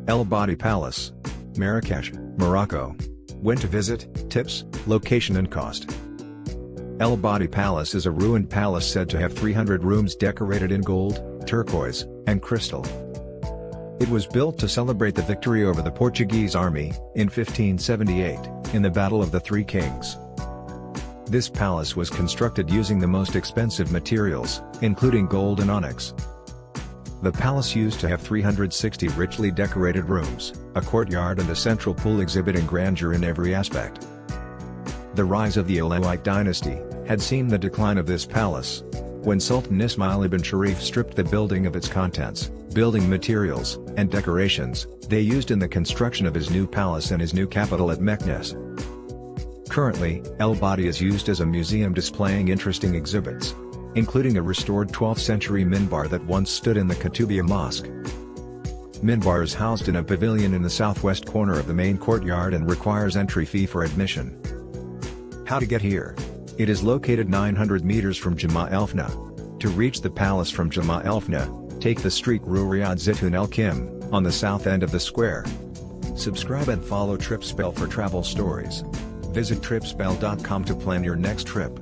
Badi Palace, Marrakech, Morocco. When to visit, tips, location and cost. Badi Palace is a ruined palace said to have 300 rooms decorated in gold, turquoise, and crystal. It was built to celebrate the victory over the Portuguese army, in 1578, in the Battle of the Three Kings. This palace was constructed using the most expensive materials, including gold and onyx. The palace used to have 360 richly decorated rooms, a courtyard and a central pool exhibiting grandeur in every aspect. The rise of the Alawite dynasty had seen the decline of this palace. When Sultan Ismail ibn Sharif stripped the building of its contents, building materials, and decorations, they used in the construction of his new palace and his new capital at Meknes. Currently, Badi is used as a museum displaying interesting exhibits, including a restored 12th century minbar that once stood in the Koutoubia Mosque. Minbar is housed in a pavilion in the southwest corner of the main courtyard and requires entry fee for admission. How to get here? It is located 900 meters from Jama Elfna. To reach the palace from Jama Elfna, take the street Rue Riyad Zitoun El Kim, on the south end of the square. Subscribe and follow Tripspell for travel stories. Visit tripspell.com to plan your next trip.